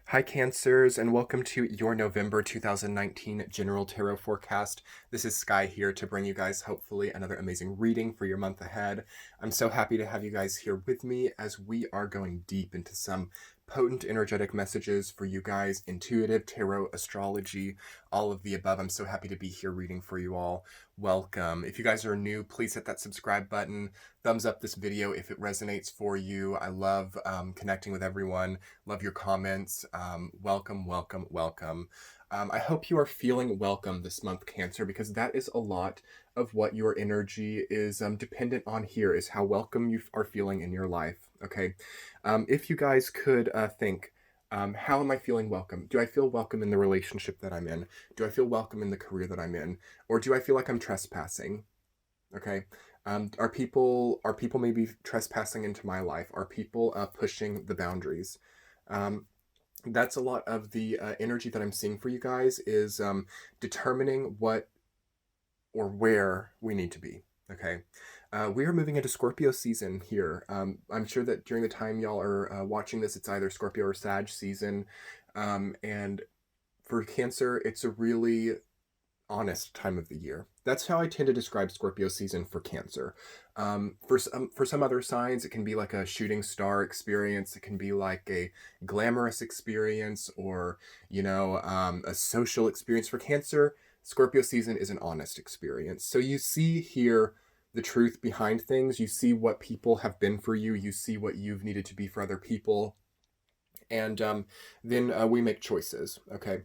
Hi, Cancers, and welcome to your November 2019 General Tarot Forecast. This is Sky here to bring you guys hopefully another amazing reading for your month ahead. I'm so happy to have you guys here with me as we are going deep into some potent energetic messages for you guys, intuitive, tarot, astrology, all of the above. I'm so happy to be here reading for you all. Welcome. If you guys are new, please hit that subscribe button. Thumbs up this video if it resonates for you. I love connecting with everyone. Love your comments. Welcome, welcome, welcome. I hope you are feeling welcome this month, Cancer, because that is a lot of what your energy is dependent on here, is how welcome you are feeling in your life, okay? If you guys could think, how am I feeling welcome? Do I feel welcome in the relationship that I'm in? Do I feel welcome in the career that I'm in? Or do I feel like I'm trespassing? Okay. Are people maybe trespassing into my life? Are people pushing the boundaries? That's a lot of the energy that I'm seeing for you guys is determining what or where we need to be. Okay. We are moving into Scorpio season here. I'm sure that during the time y'all are watching this, it's either Scorpio or Sag season. And for Cancer, it's a really honest time of the year. That's how I tend to describe Scorpio season for Cancer. For some other signs, it can be like a shooting star experience. It can be like a glamorous experience, or a social experience. For Cancer, Scorpio season is an honest experience. So you see here the truth behind things. You see what people have been for you. You see what you've needed to be for other people, and then we make choices. Okay,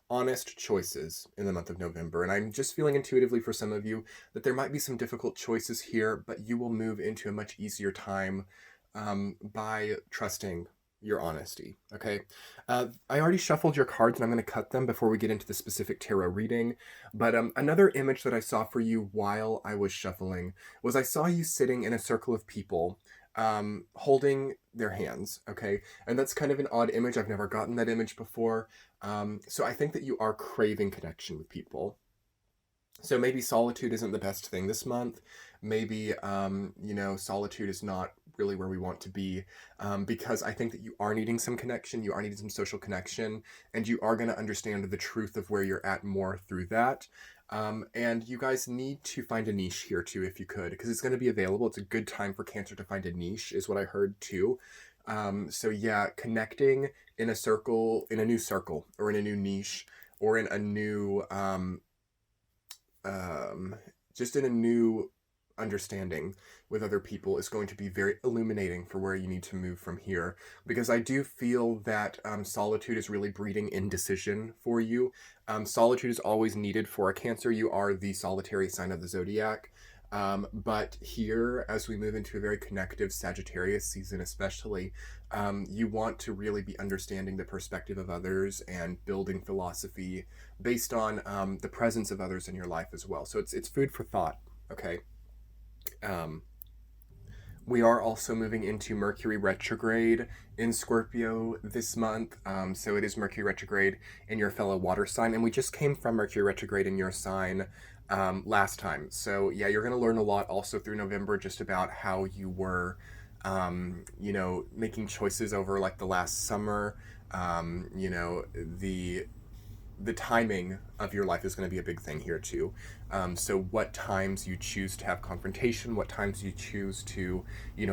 honest choices in the month of November. And I'm just feeling intuitively for some of you that there might be some difficult choices here, but you will move into a much easier time by trusting your honesty. Okay. I already shuffled your cards and I'm going to cut them before we get into the specific tarot reading. But another image that I saw for you while I was shuffling was I saw you sitting in a circle of people holding their hands. Okay. And that's kind of an odd image. I've never gotten that image before. So I think that you are craving connection with people. So maybe solitude isn't the best thing this month. Maybe, solitude is not really where we want to be, because I think that you are needing some connection. You are needing some social connection, and you are going to understand the truth of where you're at more through that. And you guys need to find a niche here too, if you could, because it's going to be available. It's a good time for Cancer to find a niche, is what I heard too. So yeah, connecting in a circle, in a new circle, or in a new niche, or in a new, just in a new understanding with other people is going to be very illuminating for where you need to move from here. Because I do feel that solitude is really breeding indecision for you. Solitude is always needed for a Cancer. You are the solitary sign of the zodiac. But here, as we move into a very connective Sagittarius season, especially, you want to really be understanding the perspective of others and building philosophy based on the presence of others in your life as well. So it's food for thought. Okay. We are also moving into Mercury retrograde in Scorpio this month. So it is Mercury retrograde in your fellow water sign. And we just came from Mercury retrograde in your sign last time. So yeah, you're going to learn a lot also through November just about how you were, making choices over like the last summer. The timing of your life is going to be a big thing here too. So what times you choose to have confrontation, what times you choose to,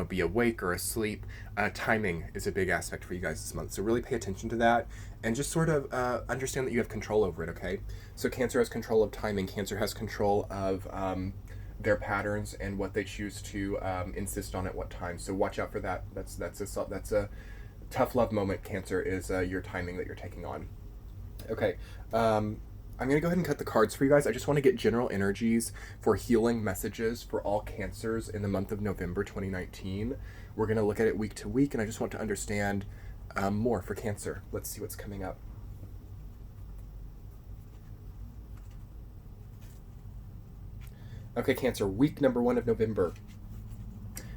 be awake or asleep, timing is a big aspect for you guys this month. So really pay attention to that and just sort of understand that you have control over it, okay? So Cancer has control of timing. Cancer has control of their patterns and what they choose to insist on at what time. So watch out for that. That's a tough love moment, Cancer, is your timing that you're taking on. Okay, I'm going to go ahead and cut the cards for you guys. I just want to get general energies for healing messages for all Cancers in the month of November 2019. We're going to look at it week to week, and I just want to understand more for Cancer. Let's see what's coming up. Okay, Cancer, week number 1 of November.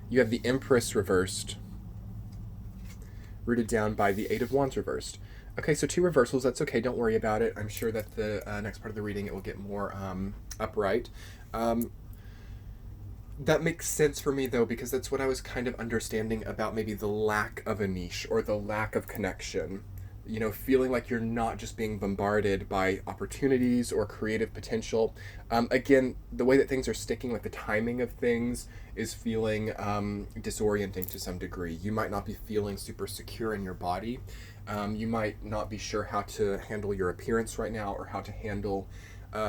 You have the Empress reversed, rooted down by the Eight of Wands reversed. Okay, so 2 reversals, that's okay, don't worry about it. I'm sure that the next part of the reading it will get more upright. That makes sense for me though, because that's what I was kind of understanding about maybe the lack of a niche or the lack of connection feeling like you're not just being bombarded by opportunities or creative potential. Again, the way that things are sticking, like the timing of things, is feeling disorienting to some degree. You might not be feeling super secure in your body. You might not be sure how to handle your appearance right now or how to handle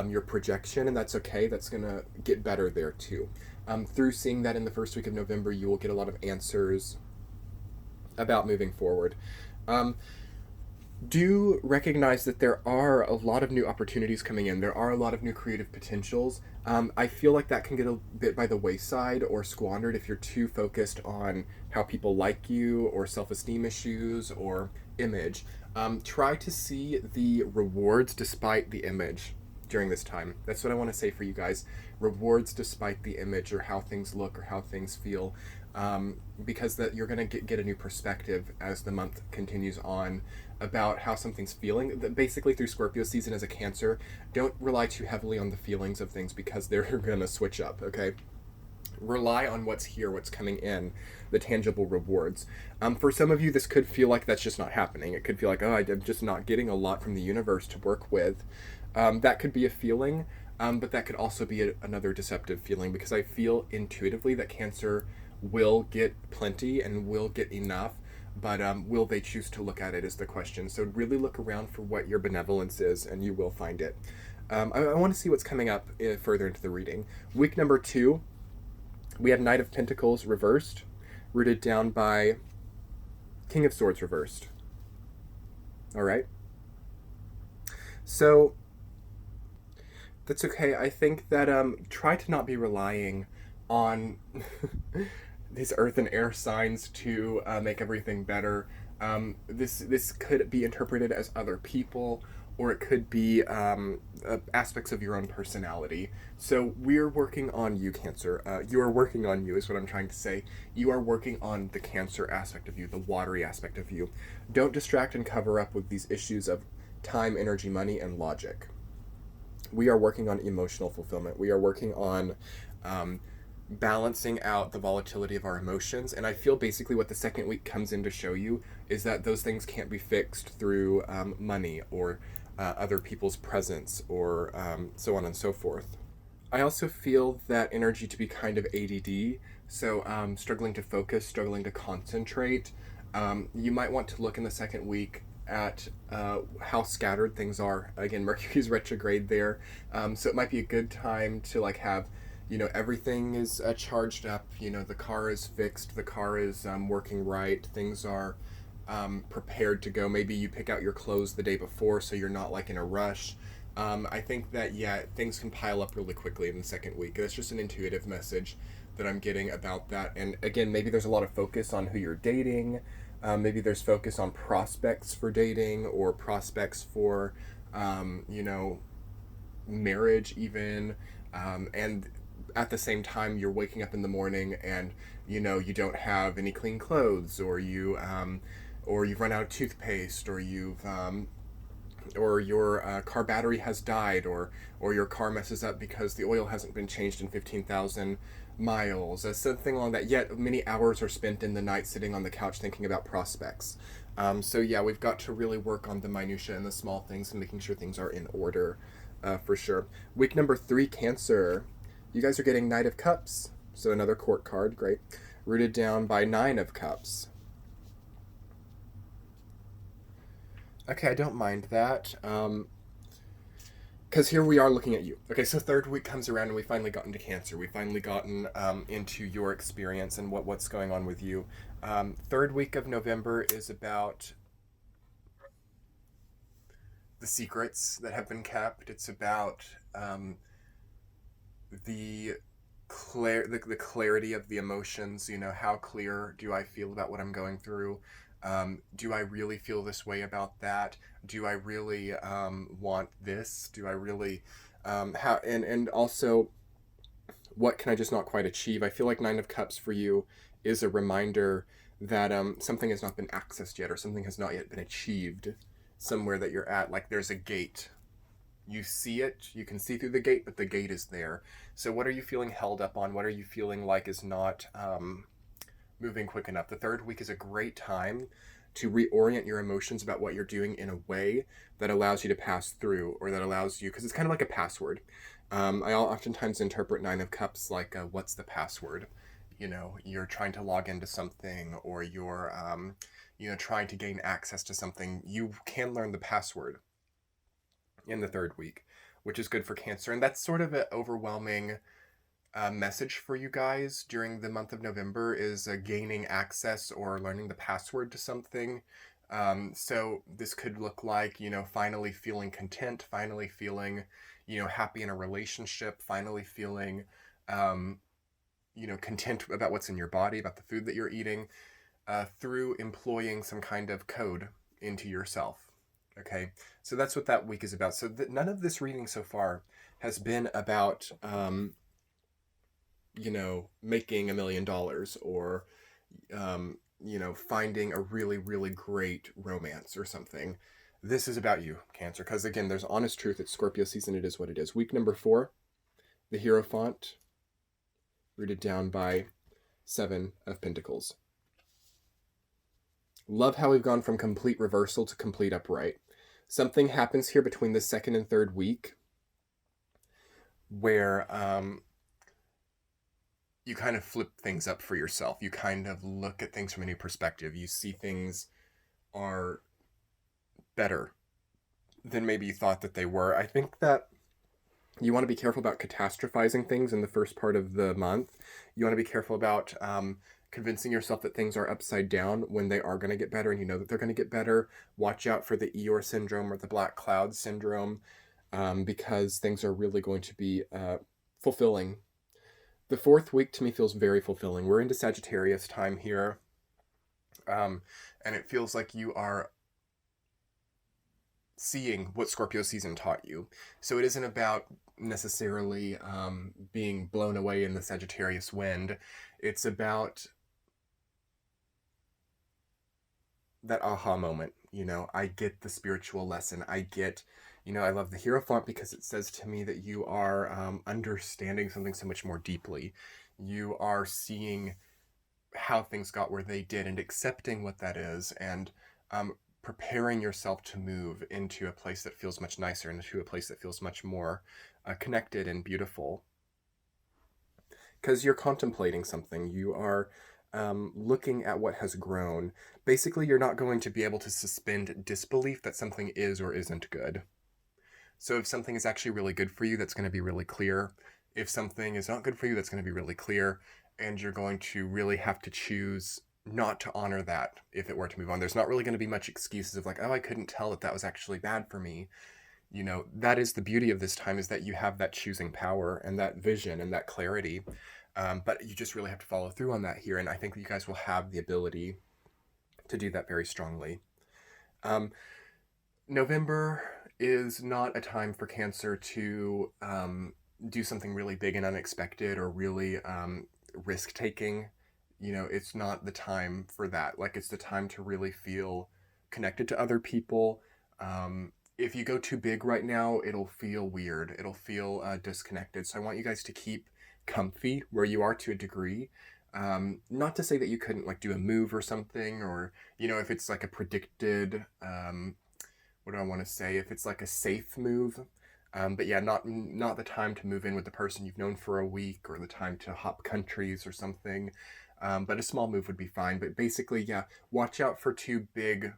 your projection, and that's okay. That's going to get better there too. Through seeing that in the first week of November, you will get a lot of answers about moving forward. Do recognize that there are a lot of new opportunities coming in. There are a lot of new creative potentials. I feel like that can get a bit by the wayside or squandered if you're too focused on how people like you or self-esteem issues or image. Try to see the rewards despite the image during this time. That's what I want to say for you guys. Rewards despite the image or how things look or how things feel. Because that you're going to get a new perspective as the month continues on about how something's feeling. Basically, through Scorpio season as a Cancer, don't rely too heavily on the feelings of things because they're going to switch up, okay? Rely on what's here, what's coming in, the tangible rewards. For some of you, this could feel like that's just not happening. It could feel like, oh, I'm just not getting a lot from the universe to work with. That could be a feeling, but that could also be another deceptive feeling, because I feel intuitively that Cancer will get plenty and will get enough, but will they choose to look at it is the question. So really look around for what your benevolence is, and you will find it. I want to see what's coming up further into the reading. Week number 2, we have Knight of Pentacles reversed, rooted down by King of Swords reversed. All right. So that's okay. I think that try to not be relying on these earth and air signs to make everything better. This could be interpreted as other people, or it could be aspects of your own personality. So we're working on you, Cancer. You are working on you is what I'm trying to say. You are working on the Cancer aspect of you, the watery aspect of you. Don't distract and cover up with these issues of time, energy, money, and logic. We are working on emotional fulfillment. We are working on balancing out the volatility of our emotions. And I feel basically what the second week comes in to show you is that those things can't be fixed through money or other people's presence or so on and so forth. I also feel that energy to be kind of ADD, so struggling to focus, struggling to concentrate. You might want to look in the second week at how scattered things are. Again, Mercury's retrograde there, so it might be a good time to like have, everything is charged up. The car is fixed, the car is working right, things are prepared to go. Maybe you pick out your clothes the day before so you're not like in a rush. I think that, things can pile up really quickly in the second week. That's just an intuitive message that I'm getting about that. And again, maybe there's a lot of focus on who you're dating. Maybe there's focus on prospects for dating or prospects for, marriage even. And at the same time, you're waking up in the morning and, you don't have any clean clothes, or you've run out of toothpaste, or or your car battery has died, or your car messes up because the oil hasn't been changed in 15,000 miles, something along that. Yet many hours are spent in the night sitting on the couch thinking about prospects. So we've got to really work on the minutia and the small things and making sure things are in order, for sure. Week number 3, Cancer. You guys are getting Knight of Cups, so another court card, great. Rooted down by 9 of Cups. Okay, I don't mind that. Because here we are looking at you. Okay, so third week comes around and we finally got into Cancer. We finally gotten into your experience and what's going on with you. Third week of November is about the secrets that have been kept. It's about the clarity of the emotions. How clear do I feel about what I'm going through? Do I really feel this way about that? Do I really want this? Do I really and also, what can I just not quite achieve? I feel like 9 of Cups for you is a reminder that something has not been accessed yet, or something has not yet been achieved somewhere that you're at. Like there's a gate. You see it, you can see through the gate, but the gate is there. So what are you feeling held up on? What are you feeling like is not moving quick enough? The third week is a great time to reorient your emotions about what you're doing in a way that allows you to pass through, or that allows you, because it's kind of like a password. I oftentimes interpret Nine of Cups like what's the password? You know, you're trying to log into something, or you're, trying to gain access to something. You can learn the password in the third week, which is good for Cancer. And that's sort of an overwhelming message for you guys during the month of November, is gaining access or learning the password to something. So this could look like, finally feeling content, finally feeling, happy in a relationship, finally feeling, content about what's in your body, about the food that you're eating, through employing some kind of code into yourself. Okay, so that's what that week is about. So none of this reading so far has been about, making $1 million, or, finding a really, really great romance or something. This is about you, Cancer, because again, there's honest truth. It's Scorpio season. It is what it is. Week number 4, the Hierophant, rooted down by 7 of Pentacles. Love how we've gone from complete reversal to complete upright. Something happens here between the second and third week where you kind of flip things up for yourself. You kind of look at things from a new perspective. You see things are better than maybe you thought that they were. I think that you want to be careful about catastrophizing things in the first part of the month. You want to be careful about convincing yourself that things are upside down when they are going to get better, and you know that they're going to get better. Watch out for the Eeyore syndrome or the Black Cloud syndrome, because things are really going to be fulfilling. The fourth week to me feels very fulfilling. We're into Sagittarius time here, and it feels like you are seeing what Scorpio season taught you. So it isn't about necessarily being blown away in the Sagittarius wind. It's about that aha moment. I get the spiritual lesson. I get, I love the Hierophant because it says to me that you are understanding something so much more deeply. You are seeing how things got where they did and accepting what that is, and preparing yourself to move into a place that feels much nicer, into a place that feels much more connected and beautiful. Because you're contemplating something. You are looking at what has grown. Basically, you're not going to be able to suspend disbelief that something is or isn't good. So if something is actually really good for you, that's going to be really clear. If something is not good for you, that's going to be really clear. And you're going to really have to choose not to honor that if it were to move on. There's not really going to be much excuses of like, oh, I couldn't tell that was actually bad for me. That is the beauty of this time, is that you have that choosing power and that vision and that clarity. But you just really have to follow through on that here. And I think that you guys will have the ability to do that very strongly. November is not a time for Cancer to do something really big and unexpected, or really risk-taking. It's not the time for that. Like, it's the time to really feel connected to other people. If you go too big right now, it'll feel weird. It'll feel disconnected. So I want you guys to keep comfy where you are to a degree. Not to say that you couldn't like do a move or something, or, if it's like a predicted, what do I want to say? If it's like a safe move. But yeah, not the time to move in with the person you've known for a week, or the time to hop countries or something. But a small move would be fine. But basically, yeah, watch out for too big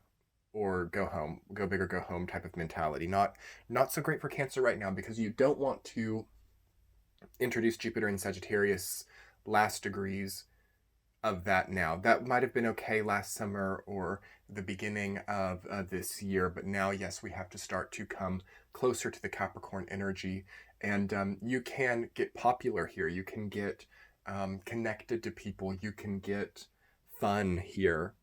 or go home, go big or go home type of mentality. Not so great for Cancer right now, because you don't want to introduce Jupiter in Sagittarius last degrees of that now. That might have been okay last summer or the beginning of this year, but now, yes, we have to start to come closer to the Capricorn energy, and you can get popular here. You can get connected to people. You can get fun here,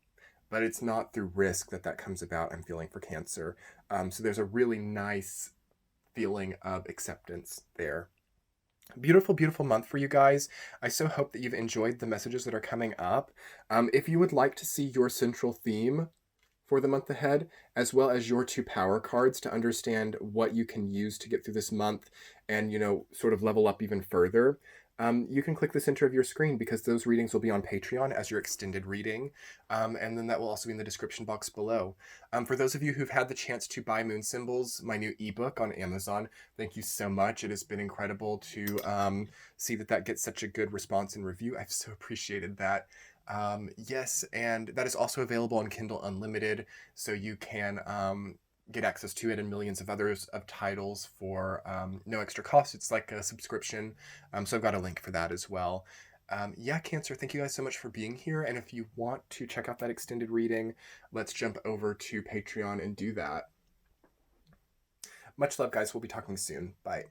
but it's not through risk that comes about, I'm feeling, for Cancer. So there's a really nice feeling of acceptance there. Beautiful, beautiful month for you guys. I so hope that you've enjoyed the messages that are coming up. If you would like to see your central theme for the month ahead, as well as your 2 power cards to understand what you can use to get through this month and, sort of level up even further, you can click the center of your screen because those readings will be on Patreon as your extended reading. And then that will also be in the description box below. For those of you who've had the chance to buy Moon Symbols, my new ebook on Amazon, thank you so much. It has been incredible to see that gets such a good response and review. I've so appreciated that. Yes, and that is also available on Kindle Unlimited, so you can get access to it and millions of others of titles for no extra cost. It's like a subscription. So I've got a link for that as well. Yeah, Cancer, thank you guys so much for being here. And if you want to check out that extended reading, let's jump over to Patreon and do that. Much love, guys. We'll be talking soon. Bye.